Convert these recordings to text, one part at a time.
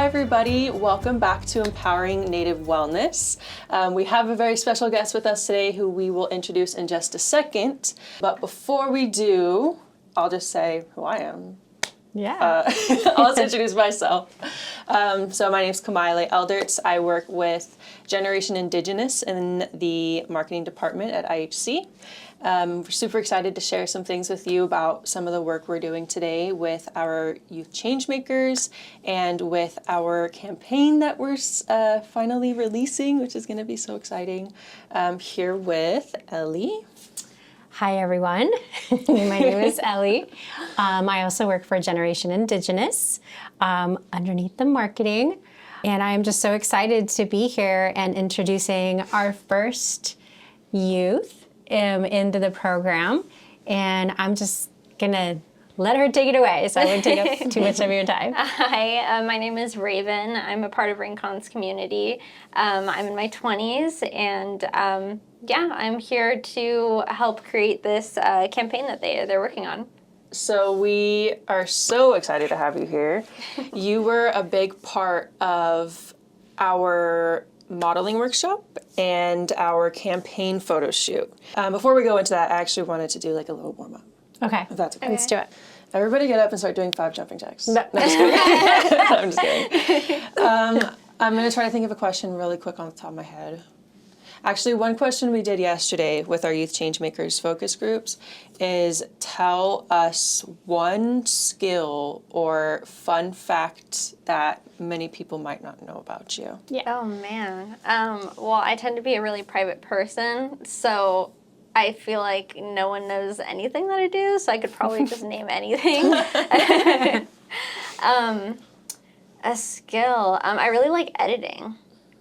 Hi everybody, welcome back to Empowering Native Wellness. We have a very special guest with us today who we will introduce in just a second. But before we do, I'll just say who I am. Yeah. I'll just introduce myself. So my name is Eliee Elderts. I work with Generation Indigenous in the marketing department at IHC. We're super excited to share some things with you about some of the work we're doing today with our youth changemakers and with our campaign that we're finally releasing, which is going to be so exciting. Here with Eliee. Hi, everyone. My name is Eliee. I also work for Generation Indigenous underneath the marketing. And I'm just so excited to be here and introducing our first youth into the program. And I'm just going to let her take it away so I won't take up too much of your time. Hi, my name is Raven. I'm a part of Rincon's community. I'm in my 20s and I'm here to help create this campaign that they're working on. So we are so excited to have you here. You were a big part of our modeling workshop and our campaign photo shoot. Before we go into that, I actually wanted to do like a little warm up. Okay, If that's okay. Let's do it. Everybody get up and start doing 5 jumping jacks. No. No, just kidding. I'm just kidding. I'm going to try to think of a question really quick on the top of my head. Actually, one question we did yesterday with our Youth Changemakers focus groups is tell us one skill or fun fact that many people might not know about you. Yeah. Oh, man. Well, I tend to be a really private person, so I feel like no one knows anything that I do, so I could probably just name anything. A skill. I really like editing.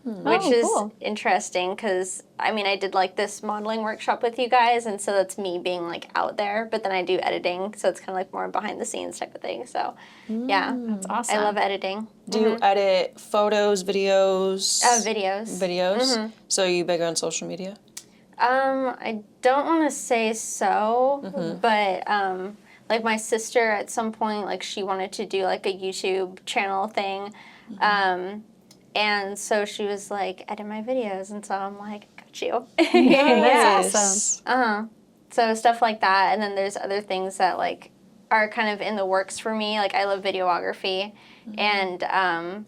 Which is cool. Interesting because, I mean, I did like this modeling workshop with you guys, and so that's me being like out there, but then I do editing, so it's kind of like more behind the scenes type of thing. So, yeah. That's awesome. I love editing. Do you edit photos, videos? Videos. Videos? So are you big on social media? I don't want to say so, but like my sister at some point, like she wanted to do like a YouTube channel thing. And so she was like, edit my videos. And so I'm like, got you. That's awesome. So stuff like that. And then there's other things that like are kind of in the works for me. Like I love videography. And I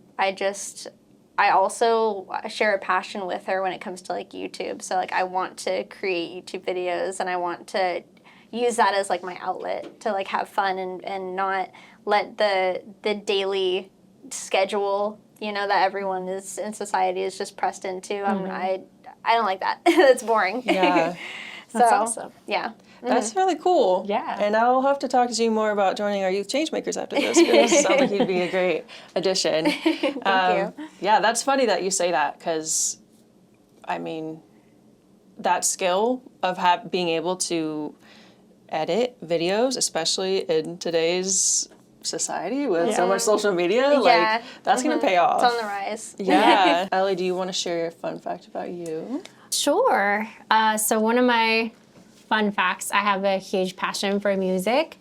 also share a passion with her when it comes to like YouTube. So like I want to create YouTube videos and I want to use that as like my outlet to like have fun and not let the daily schedule that everyone is in society is just pressed into. I don't like that. That's boring. Yeah. That's awesome. Yeah. That's really cool. Yeah. And I'll have to talk to you more about joining our Youth Changemakers after this because it sounds like you'd be a great addition. Thank you. Yeah, that's funny that you say that because, I mean, that skill of being able to edit videos, especially in today's society with so much social media, like that's gonna pay off. It's on the rise. Yeah. Eliee, do you want to share your fun fact about you? Sure. So one of my fun facts, I have a huge passion for music.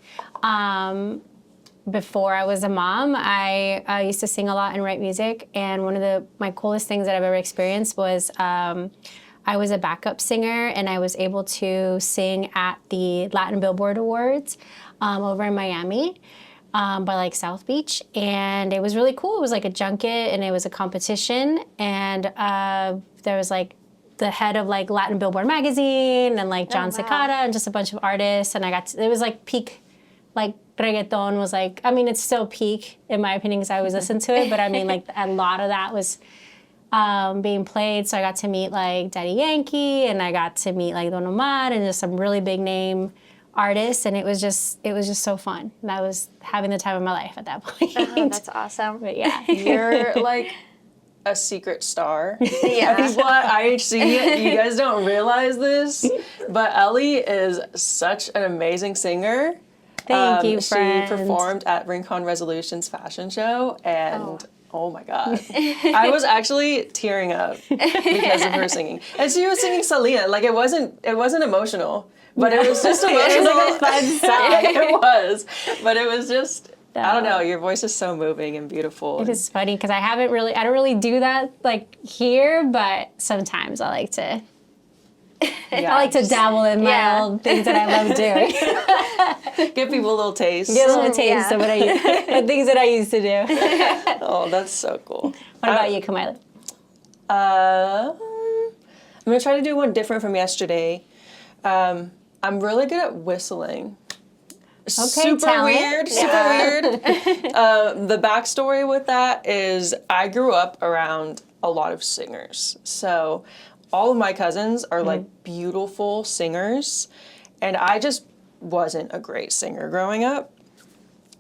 Before I was a mom, I used to sing a lot and write music, and one of my coolest things that I've ever experienced was I was a backup singer, and I was able to sing at the Latin Billboard Awards over in Miami. By like South Beach, and it was really cool. It was like a junket, and it was a competition, and there was like the head of like Latin Billboard magazine, and like John Cicada, and just a bunch of artists, and it was like peak, like reggaeton was like, I mean, it's still peak in my opinion because I always listen to it, but I mean like a lot of that was being played, so I got to meet like Daddy Yankee, and I got to meet like Don Omar, and just some really big name artists, and it was just so fun. And I was having the time of my life at that point. Oh, that's awesome. But yeah. You're like a secret star. Yeah. People at IHC, you guys don't realize this, but Eliee is such an amazing singer. Thank you, friend. She performed at Rincon Resolution's fashion show, and oh my God. I was actually tearing up because of her singing. And she was singing Selena. Like it wasn't emotional. But it was just emotional. It was like a fun song. It was. But it was just I don't know. Your voice is so moving and beautiful. It is funny because I don't really do that like here, but sometimes I like to. I like to dabble in my old things that I love doing. Give people a little taste. Get a little taste of the things that I used to do. Oh, that's so cool. What about you, Kamila? I'm gonna try to do one different from yesterday. I'm really good at whistling. Super talent. weird. The backstory with that is I grew up around a lot of singers. So all of my cousins are like beautiful singers, and I just wasn't a great singer growing up.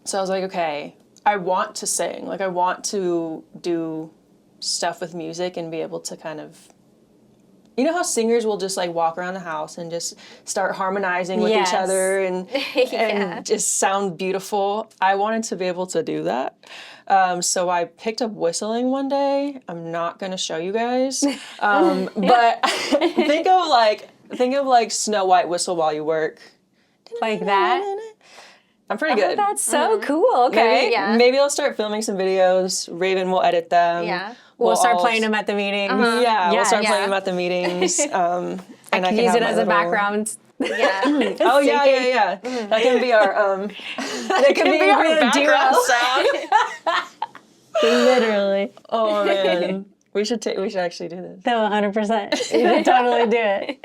So I was like, okay, I want to sing. Like I want to do stuff with music and be able to kind of, you know how singers will just like walk around the house and just start harmonizing with each other and just sound beautiful. I wanted to be able to do that. So I picked up whistling one day. I'm not going to show you guys. But think of like Snow White Whistle While You Work. Like that? I'm pretty good. That's so cool. Okay. Maybe I'll start filming some videos. Raven will edit them. Yeah. We'll start playing them at the meetings. We'll start playing them at the meetings. And I can use have it my as a little- background. Yeah. Oh yeah. That can be our that can be our background sound. Literally. Oh man, we should actually do this. No, 100%. You should totally do it.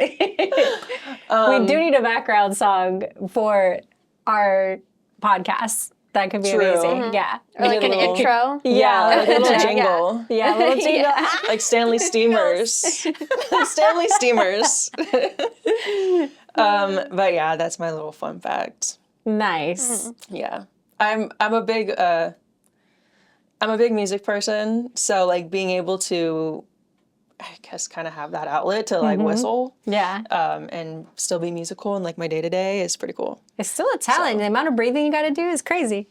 We do need a background song for our podcast. That could be amazing. Yeah. Or like an intro. Yeah, like a little jingle. Yeah, a little jingle. Like Stanley Steamers. Stanley Steamers. But yeah, that's my little fun fact. Nice. Yeah. I'm a big music person, so like being able to I guess kind of have that outlet to like whistle. Yeah. And still be musical in like my day-to-day is pretty cool. It's still a talent. The amount of breathing you got to do is crazy. You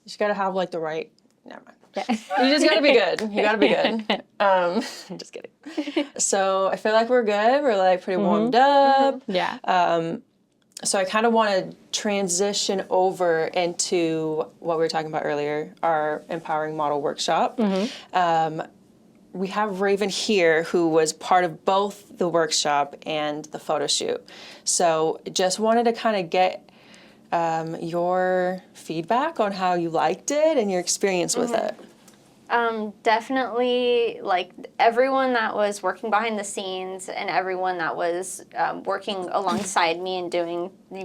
just gotta have like the right never mind. Yeah. You just gotta be good. You gotta be good. I'm just kidding. So I feel like we're good. We're like pretty warmed up. Yeah. So I kind of want to transition over into what we were talking about earlier, our Empowering Model Workshop. We have Raven here, who was part of both the workshop and the photo shoot. So just wanted to kind of get your feedback on how you liked it and your experience with it. Definitely, like everyone that was working behind the scenes and everyone that was working alongside me and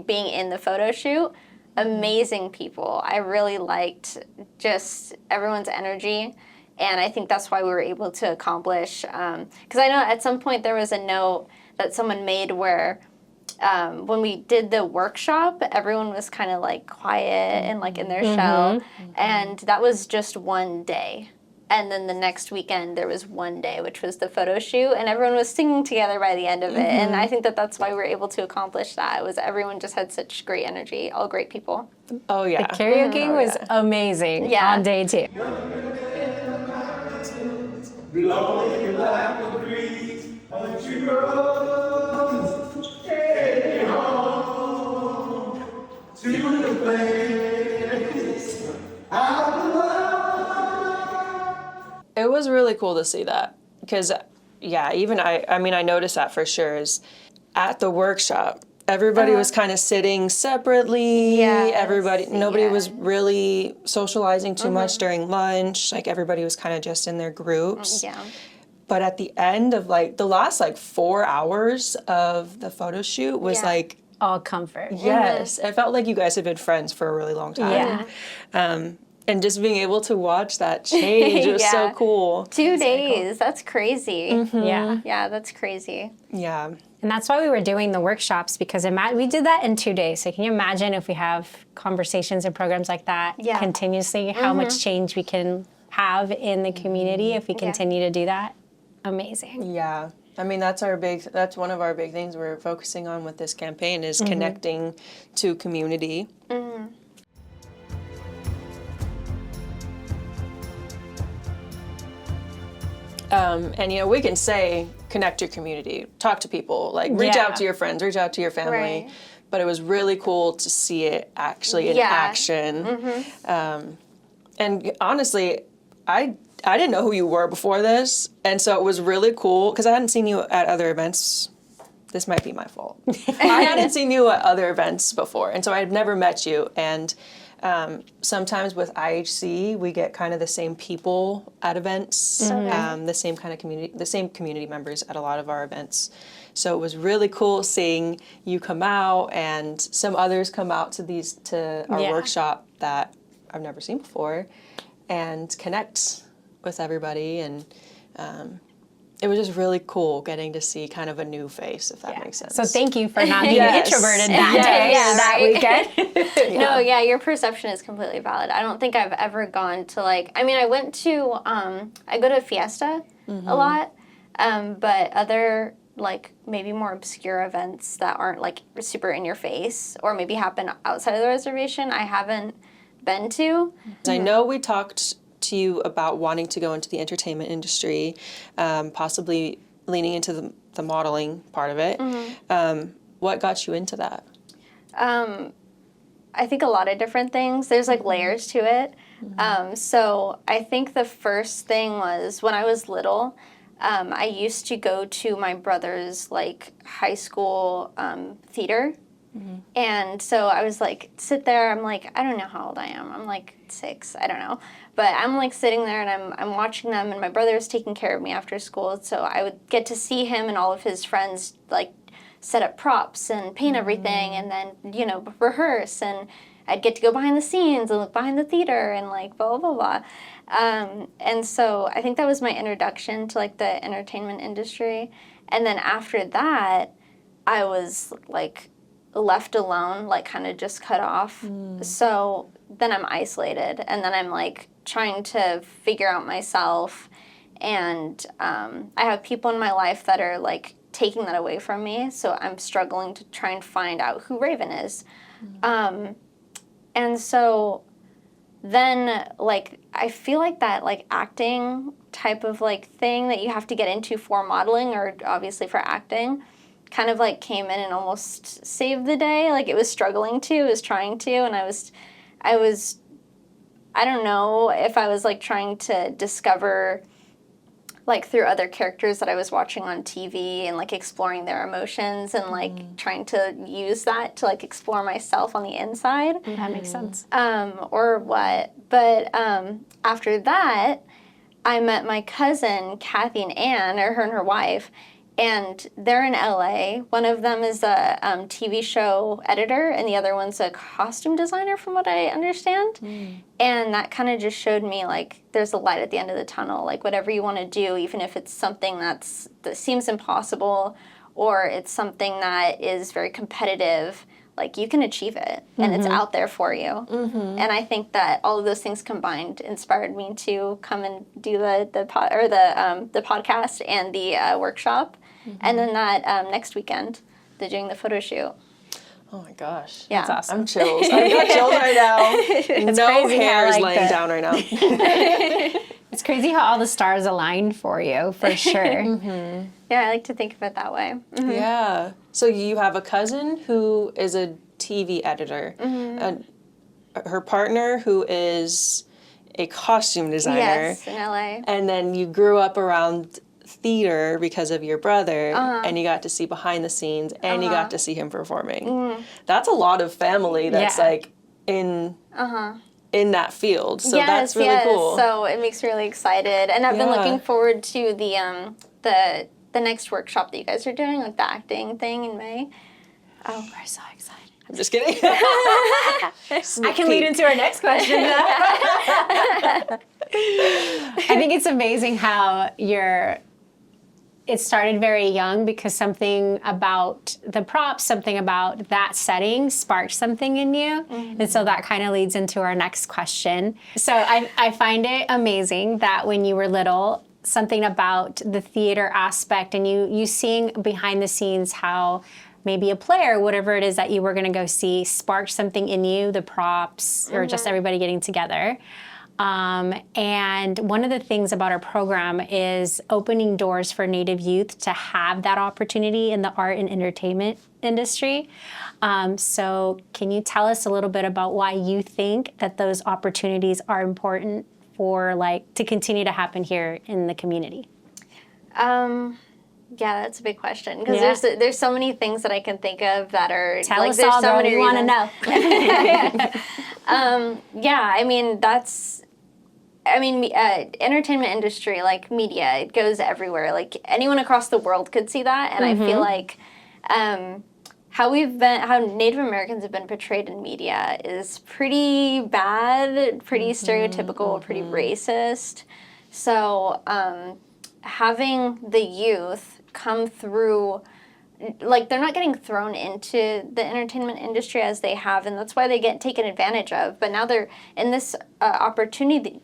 being in the photo shoot, amazing people. I really liked just everyone's energy, and I think that's why we were able to accomplish. Because I know at some point there was a note that someone made where when we did the workshop, everyone was kind of like quiet and like in their shell, and that was just one day. And then the next weekend there was one day, which was the photo shoot, and everyone was singing together by the end of it. And I think that that's why we were able to accomplish that. It was everyone just had such great energy, all great people. Oh yeah. The karaoke was amazing on day 2. Blowing like a breeze, but you rose, hey, home to the place I belong. It was really cool to see that because, yeah, even I mean, I noticed that for sure is at the workshop, everybody was kind of sitting separately. Nobody was really socializing too much during lunch. Like everybody was kind of just in their groups. Yeah. But at the end of like the last like 4 hours of the photo shoot was like, all comfort. yes, it felt like you guys had been friends for a really long time. Yeah. And just being able to watch that change was so cool. 2 days, that's crazy. Yeah. Yeah, that's crazy. Yeah. And that's why we were doing the workshops, because we did that in 2 days. So can you imagine if we have conversations and programs like that continuously, how much change we can have in the community if we continue to do that? Amazing. Yeah. I mean, that's one of our big things we're focusing on with this campaign is connecting to community. And, you know, we can say, connect your community, talk to people, like reach out to your friends, reach out to your family. Right. but it was really cool to see it actually in action. And honestly, I didn't know who you were before this, and so it was really cool because I hadn't seen you at other events. This might be my fault. I hadn't seen you at other events before, and so I had never met you. And sometimes with IHC, we get kind of the same people at events, the same kind of community, the same community members at a lot of our events. So it was really cool seeing you come out and some others come out to our workshop that I've never seen before, and connect with everybody. And it was just really cool getting to see kind of a new face, if that makes sense. So thank you for not being introverted that weekend. No, your perception is completely valid. I don't think I've ever gone to I went to, I go to Fiesta a lot, but other maybe more obscure events that aren't super in your face or maybe happen outside of the reservation, I haven't been to. I know we talked to you about wanting to go into the entertainment industry, possibly leaning into the modeling part of it. What got you into that? I think a lot of different things. There's layers to it. So I think the first thing was when I was little, I used to go to my brother's high school theater. And so I was sit there, I'm I don't know how old I am. I'm 6, I don't know. But I'm sitting there and I'm watching them, and my brother was taking care of me after school. So I would get to see him and all of his friends set up props and paint everything and then, rehearse. And I'd get to go behind the scenes and look behind the theater and blah, blah, blah. And so I think that was my introduction to the entertainment industry. And then after that, I was left alone, kind of just cut off. So then I'm isolated, and then I'm trying to figure out myself. And I have people in my life that are taking that away from me. So I'm struggling to try and find out who Raven is. And so then I feel that acting type of thing that you have to get into for modeling or obviously for acting kind of came in and almost saved the day. It was struggling to, it was trying to, and I don't know if I was trying to discover through other characters that I was watching on TV and exploring their emotions and trying to use that to explore myself on the inside. That makes sense. Or what. But after that, I met my cousin, Kathy and Ann, or her and her wife, and they're in LA. One of them is a TV show editor, and the other one's a costume designer, from what I understand. And that kind of just showed me there's a light at the end of the tunnel. Whatever you want to do, even if it's something that seems impossible, or it's something that is very competitive, you can achieve it, and it's out there for you. And I think that all of those things combined inspired me to come and do the podcast and the workshop. And then that next weekend, doing the photo shoot. Oh my gosh. Yeah. That's awesome. I'm chills. I've got chills right now. No hairs laying down right now. It's crazy how all the stars aligned for you, for sure. Yeah, I like to think of it that way. Yeah. So you have a cousin who is a TV editor, her partner who is a costume designer. Yes, in LA. And then you grew up around theater because of your brother, and you got to see behind the scenes, and you got to see him performing. That's a lot of family that's in that field. So that's really cool. So it makes me really excited, and I've been looking forward to the next workshop that you guys are doing, the acting thing in May. Oh, we're so excited. I'm just kidding. I can lead into our next question. I think it's amazing how it started very young because something about the props, something about that setting sparked something in you. And so that kind of leads into our next question. So I find it amazing that when you were little, something about the theater aspect and you seeing behind the scenes how maybe a play or whatever it is that you were going to go see sparked something in you, the props or just everybody getting together. And one of the things about our program is opening doors for Native youth to have that opportunity in the art and entertainment industry. So can you tell us a little bit about why you think that those opportunities are important for to continue to happen here in the community? Yeah, that's a big question because there's so many things that I can think of that are Tell like us there's all, so girl. many We want to reasons. know. Yeah, I mean entertainment industry, like media, it goes everywhere. Like anyone across the world could see that, and I feel like how Native Americans have been portrayed in media is pretty bad, pretty stereotypical, pretty racist. So having the youth come through, like they're not getting thrown into the entertainment industry as they have, and that's why they get taken advantage of. But now they're in this opportunity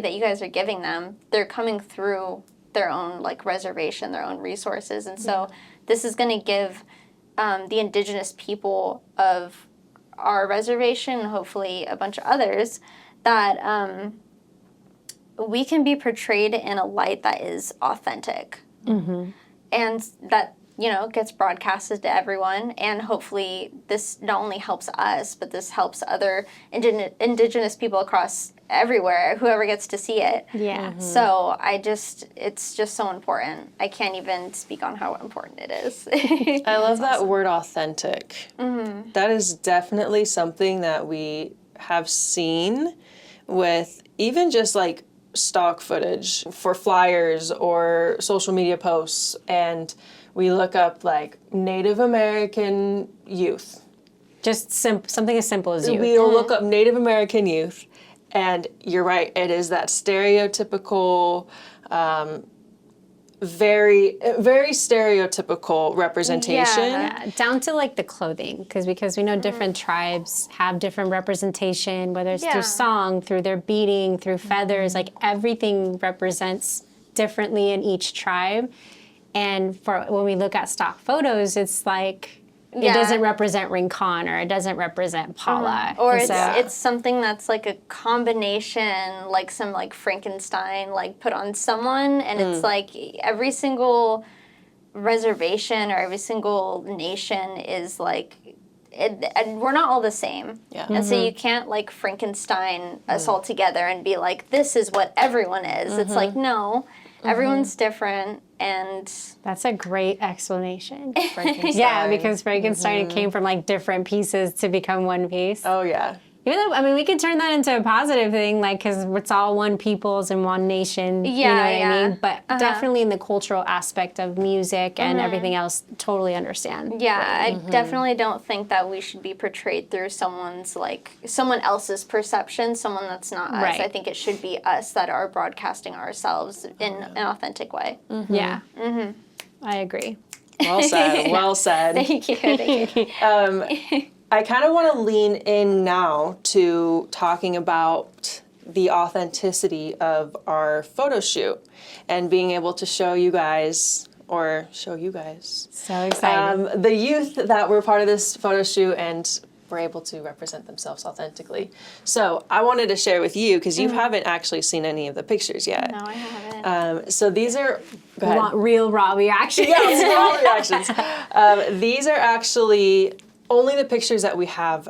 that you guys are giving them. They're coming through their own reservation, their own resources, and so this is going to give the Indigenous people of our reservation, and hopefully a bunch of others, that we can be portrayed in a light that is authentic, and that gets broadcasted to everyone. And hopefully this not only helps us, but this helps other Indigenous people across everywhere, whoever gets to see it. Yeah. So it's just so important. I can't even speak on how important it is. I love that word authentic. That is definitely something that we have seen with even just stock footage for flyers or social media posts, and we look up Native American youth. Just something as simple as youth. We'll look up Native American youth, and you're right, it is that stereotypical, very, very stereotypical representation. Yeah, down to the clothing, because we know different tribes have different representation, whether it's through song, through their beading, through feathers, everything represents differently in each tribe. And when we look at stock photos, it's it doesn't represent Rincon, or it doesn't represent Paula. Or it's something that's a combination, some Frankenstein put on someone, and it's every single reservation or every single nation is and we're not all the same. Yeah. And so you can't Frankenstein us all together and be this is what everyone is. It's no, everyone's different. And that's a great explanation. Frankenstein. Yeah, because Frankenstein came from different pieces to become one piece. Oh, yeah. Even though, we could turn that into a positive thing, because it's all one peoples and one nation. You know what I mean? But definitely in the cultural aspect of music and everything else, totally understand. Yeah, I definitely don't think that we should be portrayed through someone else's perception, someone that's not us. Right. I think it should be us that are broadcasting ourselves in an authentic way. Yeah. I agree. Well said. Well said. Thank you. Thank you. I kind of want to lean in now to talking about the authenticity of our photo shoot and being able to show you guys. So excited. The youth that were part of this photo shoot and were able to represent themselves authentically. So I wanted to share with you, because you haven't actually seen any of the pictures yet. No, I haven't. So these are... Go We ahead. want real raw reactions. Yes, raw reactions. These are actually only the pictures that we have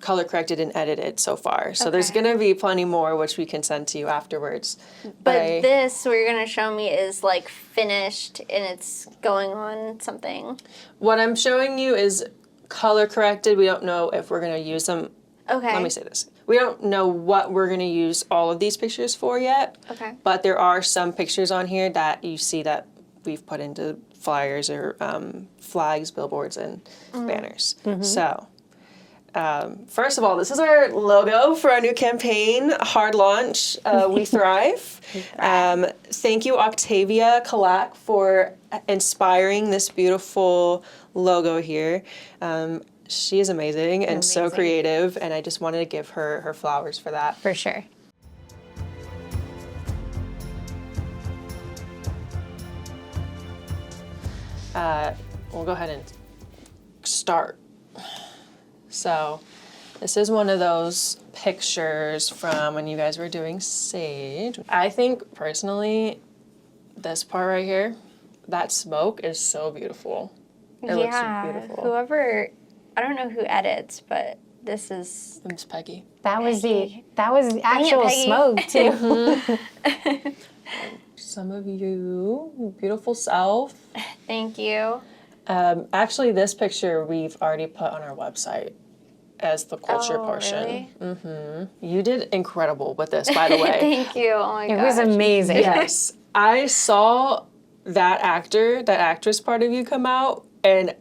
color corrected and edited so far. So there's going to be plenty more, which we can send to you afterwards. But this, what you're going to show me, is finished and it's going on something. What I'm showing you is color corrected. We don't know if we're going to use them. Okay. Let me say this. We don't know what we're going to use all of these pictures for yet. Okay. But there are some pictures on here that you see that we've put into flyers or flags, billboards, and banners. So, first of all, this is our logo for our new campaign, Hard Launch, We Thrive. Thank you, Octavia Kalak, for inspiring this beautiful logo here. She is amazing and so creative, and I just wanted to give her flowers for that. For sure. We'll go ahead and start. So This is one of those pictures from when you guys were doing Sage. I think personally, this part right here, that smoke is so beautiful. It looks beautiful. Whoever, I don't know who edits, but this is It's Peggy. That was the actual Peggy. smoke too. Some of you, beautiful self. Thank you. Actually, this picture we've already put on our website as the culture portion. Really? You did incredible with this, by the way. Thank you. Oh my It gosh. was amazing. Yes. I saw that actress part of you come out, and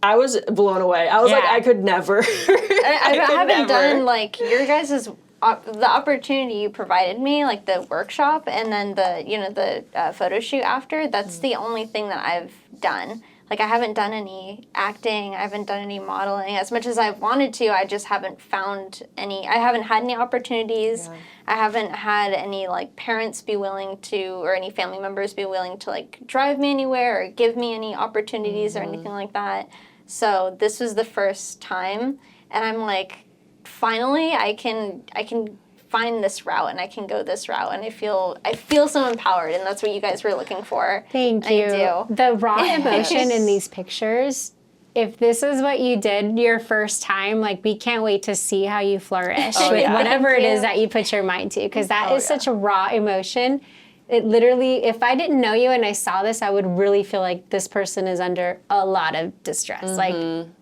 I was blown away. I was like, Yeah. I could never. I could haven't never. done like your guys' the opportunity you provided me, like the workshop and then the photo shoot after. That's the only thing that I've done. Like I haven't done any acting. I haven't done any modeling. As much as I've wanted to, I just haven't found any. I haven't had any opportunities. Yeah. I haven't had any like parents be willing to, or any family members be willing to like drive me anywhere or give me any opportunities or anything like that. So this was the first time, and I'm like, finally, I can find this route and I can go this route, and I feel so empowered, and that's what you guys were looking for. Thank you. I do. The raw emotion in these pictures. If this is what you did your first time, like we can't wait to see how you flourish with yeah. whatever it Thank is you. that you put your mind to, because that is yeah. such a raw emotion. It literally, if I didn't know you and I saw this, I would really feel like this person is under a lot of distress, like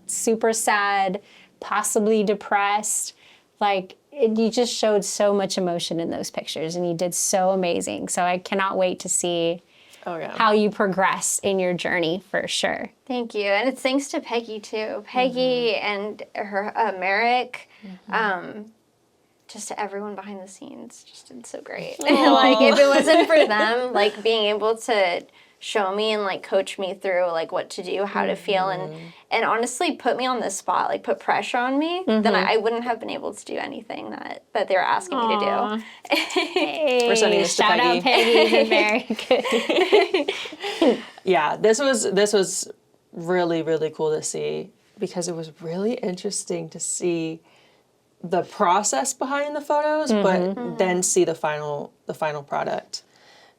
super sad, possibly depressed. Like you just showed so much emotion in those pictures, and you did so amazing. So I cannot wait to see Oh yeah. how you progress in your journey for sure. Thank you, and it's thanks to Peggy too. Peggy and her Merrick, just to everyone behind the scenes, just did so great. Like if it wasn't for them, like being able to show me and like coach me through like what to do, how to feel, and honestly put me on the spot, like put pressure on me, then I wouldn't have been able to do anything that they were asking me to do. Hey, We're sending this to shout Peggy. out Peggy. Very good. Yeah, this was really, really cool to see, because it was really interesting to see the process behind the photos, but then see the final product.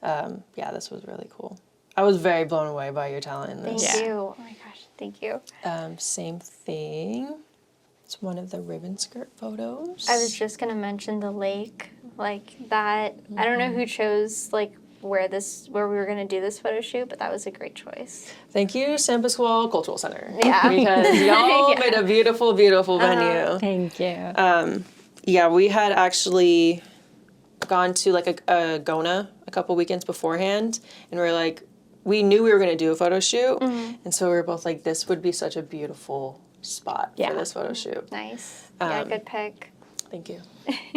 Yeah, this was really cool. I was very blown away by your talent in this. Thank you. Oh my gosh, thank you. Same thing. It's one of the ribbon skirt photos. I was just gonna mention the lake, like that. I don't know who chose like where we were gonna do this photo shoot, but that was a great choice. Thank you, San Pasqual Cultural Center. Yeah. Because y'all made a beautiful, beautiful venue. Thank you. Yeah, we had actually gone to like a Gona a couple weekends beforehand, and we knew we were going to do a photo shoot, and so we were both like, this would be such a beautiful spot for this photo shoot. Nice. Yeah, good pick. Thank you.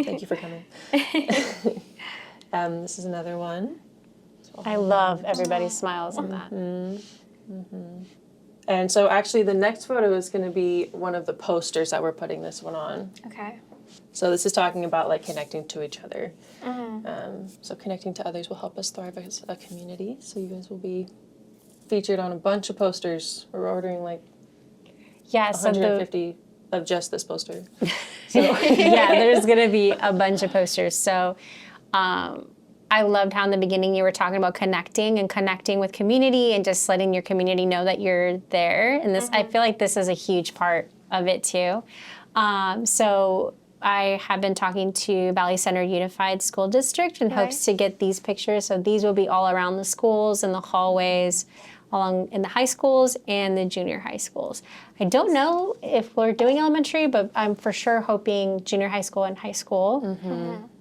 Thank you for coming. This is another one. I love everybody's smiles on that. And so actually the next photo is going to be one of the posters that we're putting this one on. Okay. So this is talking about like connecting to each other. So connecting to others will help us thrive as a community. So you guys will be featured on a bunch of posters. We're ordering like Yeah, so 150 of just this poster. yeah, there's going to be a bunch of posters. So I loved how in the beginning you were talking about connecting with community and just letting your community know that you're there. And this, I feel like this is a huge part of it too. So I have been talking to Valley Center Unified School District in hopes to get these pictures. So these will be all around the schools and the hallways, along in the high schools and the junior high schools. I don't know if we're doing elementary, but I'm for sure hoping junior high school and high school.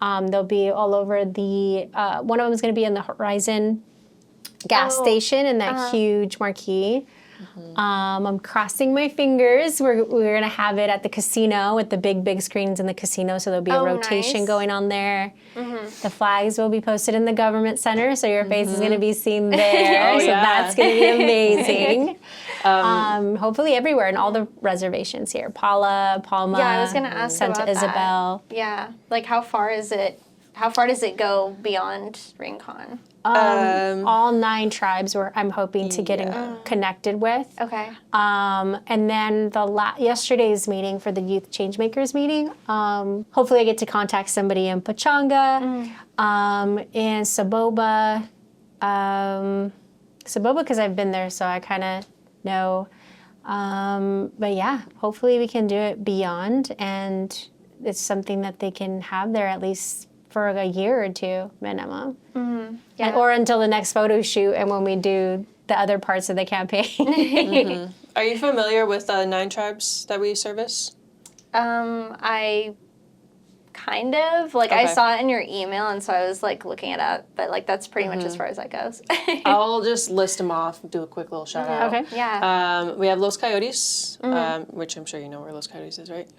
They'll be all over the, one of them is going to be in the Horizon gas station in that huge marquee. I'm crossing my fingers. We're going to have it at the casino with the big screens in the casino, so there'll be a rotation going on there. The flags will be posted in the government center, so your face is going to be seen there. So that's going to be amazing. Hopefully everywhere, and all the reservations here. Palma, Yeah, I was gonna ask Santa about Isabel. that. Yeah, like how far is it How far does it go beyond Rincon? All 9 tribes I'm hoping to get connected with. Okay. And then yesterday's meeting for the Youth Changemakers meeting, hopefully I get to contact somebody in Pachanga, in Saboba. Saboba because I've been there, so I kind of know. But yeah, hopefully we can do it beyond, and it's something that they can have there at least for a year or 2 minimum. Yeah. Or until the next photo shoot and when we do the other parts of the campaign. Are you familiar with 9 tribes that we service? I kind of like I saw it in your email, and so I was like looking it up, but like that's pretty much as far as that goes. I'll just list them off, do a quick little shout out. Okay. Yeah. We have Los Coyotes, which I'm sure you know where Los Coyotes is, right?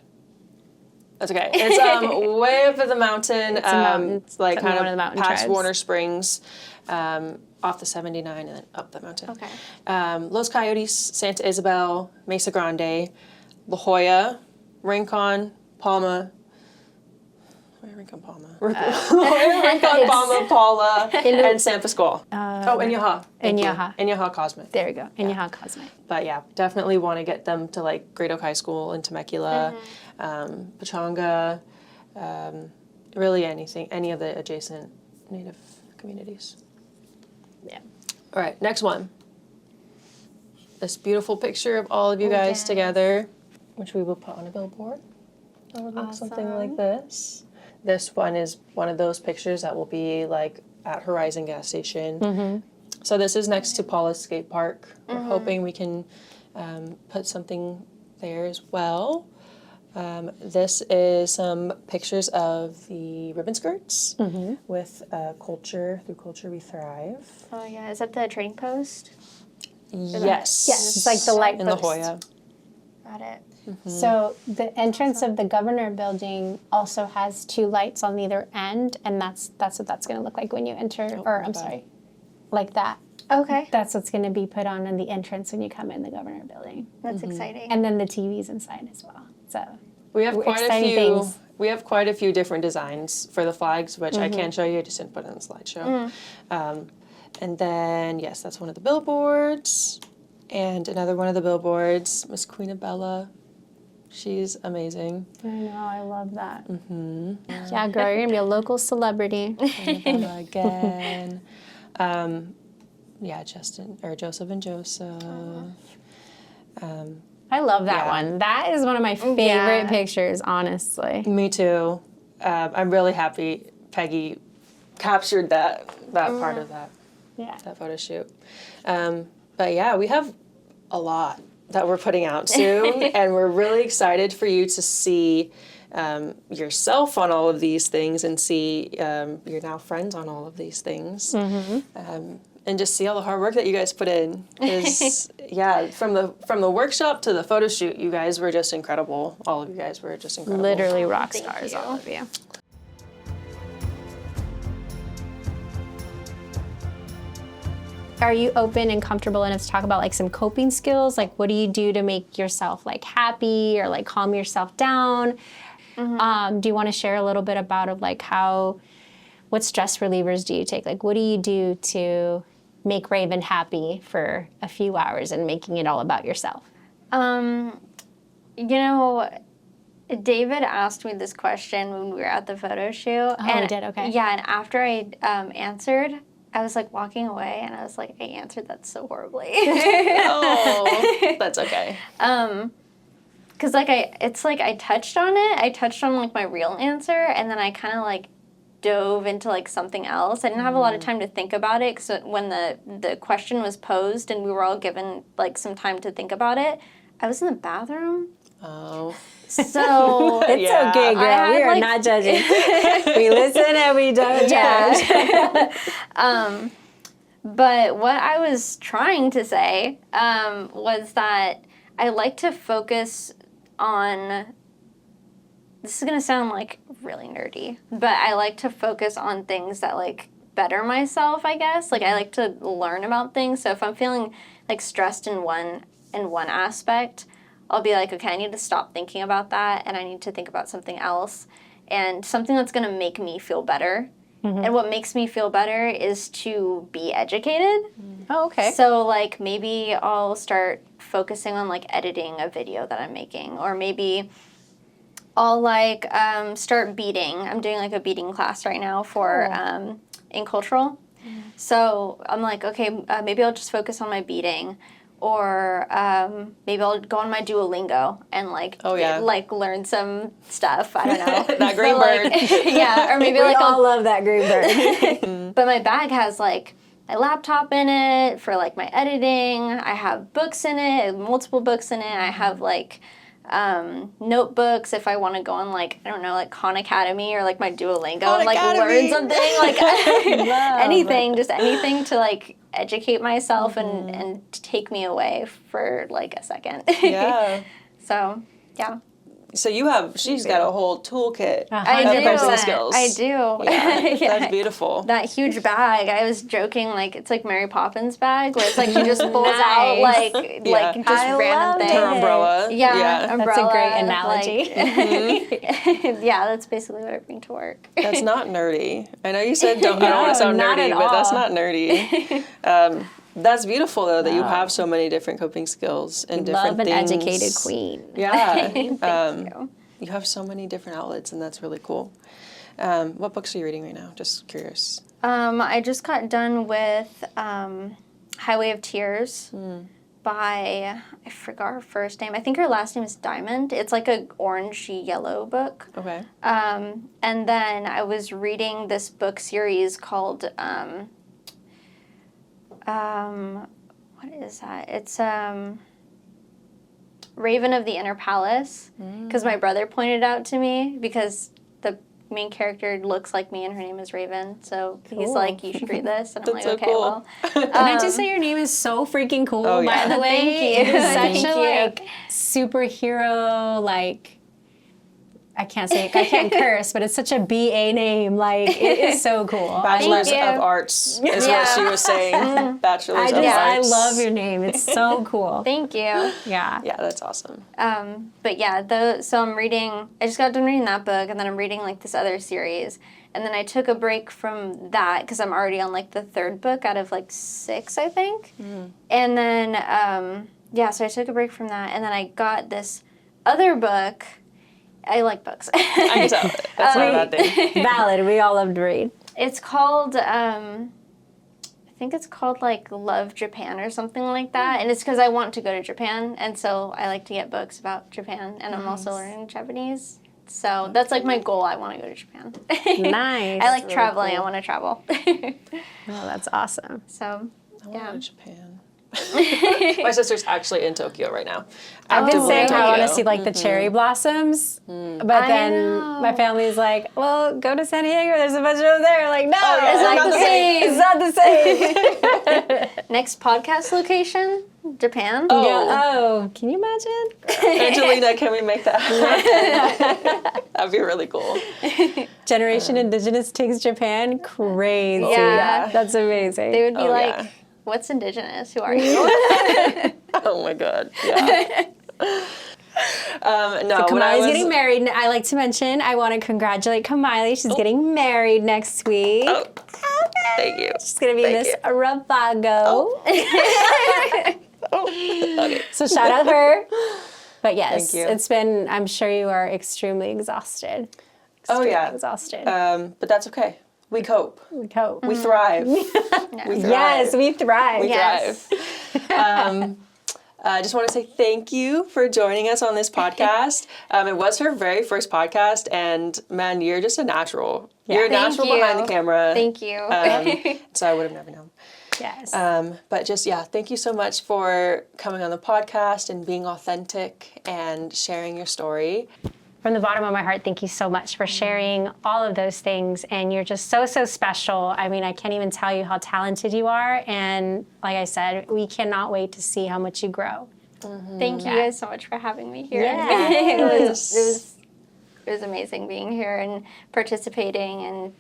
That's okay. It's way up in the mountain. It's a mountain. It's like It's kind one of of the mountain past tribes. Warner Springs, off the 79 and then up the mountain. Okay. Los Coyotes, Santa Isabel, Mesa Grande, La Jolla, Rincon, Palma. Where Rincon, Palma? Rincon, Palma, Paula, and San Pascual. And Yaha. Thank you. Yaha. And Yaha Cosmic. There you go. And Yaha Cosmic. But yeah, definitely want to get them to like Great Oak High School and Temecula, Pachanga, really any of the adjacent Native communities. Yeah. All right, next one. This beautiful picture of all of you guys Yes. together, which we will put on a billboard. That would look something like this. This one is one of those pictures that will be like at Horizon gas station. So this is next to Paula's skate park. We're hoping we can put something there as well. This is some pictures of the ribbon skirts with culture. Through culture we thrive. Oh yeah, is that the trading post? Yes. Yes, it's like the light in La post. Jolla. Got it. So the entrance of the Governor Building also has 2 lights on either end, and that's what that's going to look like when you enter. Like that. Okay. That's what's going to be put on in the entrance when you come in the Governor Building, That's exciting. and then the TVs inside as well. So We have quite a exciting few. things. We have quite a few different designs for the flags, which I can show you. I just didn't put it in the slideshow. And then yes, that's one of the billboards, and another one of the billboards, Miss Queen Bella. She's amazing. I know, I love that. Yeah, girl, you're going to be a local celebrity. Queen Bella again. Yeah, Joseph and Joseph. I love that Yeah. one. That is one of my favorite pictures, honestly. Me too. I'm really happy Peggy captured that part of that photo shoot. But yeah, we have a lot that we're putting out soon, and we're really excited for you to see yourself on all of these things and see your now friends on all of these things. And just see all the hard work that you guys put in. 'Cause, yeah, from the workshop to the photo shoot, you guys were just incredible. All of you guys were just incredible. Literally rock Thank stars, you. all of you. Are you open and comfortable enough to talk about like some coping skills? Like what do you do to make yourself like happy or like calm yourself down? Do you want to share a little bit about like what stress relievers do you take? Like what do you do to make Raven happy for a few hours and making it all about yourself? You know, David asked me this question when we were at the photo shoot. Oh, we did? Okay. Yeah, and after I answered, I was like walking away, and I was like, I answered that so horribly. Oh, that's okay. Cause like I touched on it. I touched on like my real answer, and then I kind of like dove into like something else. I didn't have a lot of time to think about it. Cause when the question was posed and we were all given like some time to think about it, I was in the bathroom. Oh. So It's Yeah. okay, girl. I had, We are like- not judging. We listen and we don't judge. But what I was trying to say was that I like to focus on, this is going to sound like really nerdy, but I like to focus on things that like better myself, I guess. Like I like to learn about things. So if I'm feeling like stressed in one aspect, I'll be like, okay, I need to stop thinking about that and I need to think about something else. and something that's going to make me feel better. And what makes me feel better is to be educated. Oh, okay. So, like, maybe I'll start focusing on, like, editing a video that I'm making. Or maybe I'll, like, start beading. I'm doing, like, a beading class right now for in cultural. So I'm like, okay, maybe I'll just focus on my beading. Or maybe I'll go on my Duolingo and, like, like learn some stuff. I don't know. That green bird. Yeah, or maybe We like all love that green bird. But my bag has, like, my laptop in it for, like, my editing. I have books in it, multiple books in it. I have, like, notebooks if I want to go on, like, I don't know, like Khan Academy or, like, my Duolingo and, like, learn something. Like, anything, just anything to, like, educate myself and take me away for, like, a second. Yeah. So, yeah. So she's got a whole toolkit I of do. coping skills. I do. Yeah, that's beautiful. That huge bag, I was joking, like, it's like Mary Poppins bag, where it's like she just pulls out, like, Yeah. just I random love things. Her umbrella. Yeah, umbrella. That's a great analogy. Like, yeah, that's basically what I bring to work. That's not nerdy. I know you said you don't want to sound not nerdy, at but that's all. not nerdy. That's beautiful, though, that you have so many different coping skills and different Love an things. educated queen. Yeah. Thank you. You have so many different outlets, and that's really cool. What books are you reading right now? Just curious. I just got done with Highway of Tears by, I forgot her first name. I think her last name is Diamond. It's like a orangey yellow book. Okay. And then I was reading this book series called, what is that? It's Raven of the Inner Palace, because my brother pointed out to me, because the main character looks like me and her name is Raven, so he's like, you should read this, and I'm like, so okay, cool. well. Can I just say your name is so freaking cool, Oh, yeah. by the way? Thank you. It is such Thank a, you. like, superhero, like, I can't curse, but it's such a BA name. Like, it is so cool. Bachelor's you. of Arts is what she was saying. Bachelor's of I Arts. love your name. It's so cool. Thank you. Yeah. Yeah, that's awesome. But yeah, so I just got done reading that book, and then I'm reading, like, this other series. And then I took a break from that, because I'm already on, like, the third book out of, like, 6, I think. And then, so I took a break from that, and then I got this other book. I like books. I can tell. That's not a bad thing. Valid. We all love to read. It's called, I think it's called, like, Love Japan or something like that. And it's because I want to go to Japan, and so I like to get books about Japan, and I'm also learning Japanese. So that's, like, my goal. I want to go to Japan. Nice. I like traveling. I want to travel. Oh, that's awesome. So, I want to yeah. go to Japan. My sister's actually in Tokyo right now. I've been Actively saying in I want to Tokyo. see, like, the cherry blossoms, but I then know. my family's like, well, go to San Diego. There's a bunch of them there. Like, no, yeah, It's not the same. It's not the same. Next podcast location, Japan. Oh. Yeah. Oh, can you imagine? Angelina, can we make that happen? That'd be really cool. Generation Indigenous takes Japan. Crazy. Yeah. That's amazing. They would be Oh, like, yeah. what's Indigenous? Who are you? Oh my god. Yeah. No, when I Kamali's was getting married. I like to mention, I want to congratulate Kamali. She's getting married next week. Oh, thank you. She's going to be Thank Miss you. Ravago. Okay. So shout out her. But yes, Thank you. it's been, I'm sure you are extremely exhausted. Oh yeah. Exhausted. But that's okay. We cope. We hope. We thrive. We thrive. Yes, we thrive. We Yes. thrive. I just want to say thank you for joining us on this podcast. It was her very first podcast, and man, you're just a natural. You're a Thank natural you. behind the camera. Thank you. So I would have never known. Yes. But just, yeah, thank you so much for coming on the podcast and being authentic and sharing your story. From the bottom of my heart, thank you so much for sharing all of those things. And you're just so, so special. I mean, I can't even tell you how talented you are. And like I said, we cannot wait to see how much you grow. Thank you guys so much for having me here. Yeah. it was amazing being here and participating and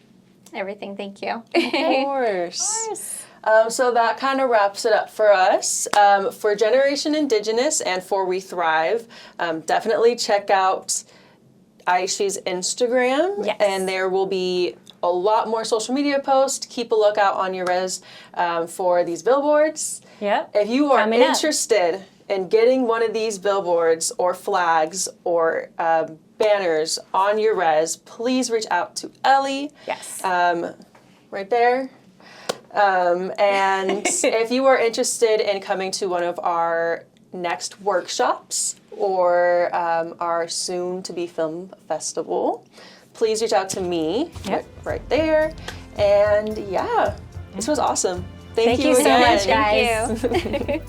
everything. Thank you. Of course. So that kind of wraps it up for us. For Generation Indigenous and for We Thrive, definitely check out IHC's Instagram, Yes. and there will be a lot more social media posts. Keep a lookout on your res for these billboards. Yep. If you are Coming up. interested in getting one of these billboards or flags or banners on your res, please reach out to Eliee. Yes. Right there. And if you are interested in coming to one of our next workshops or our soon-to-be film festival, please reach out to me. Yep. Right there. And yeah, this was awesome. Thank Thank you so again. much, guys. Thank you.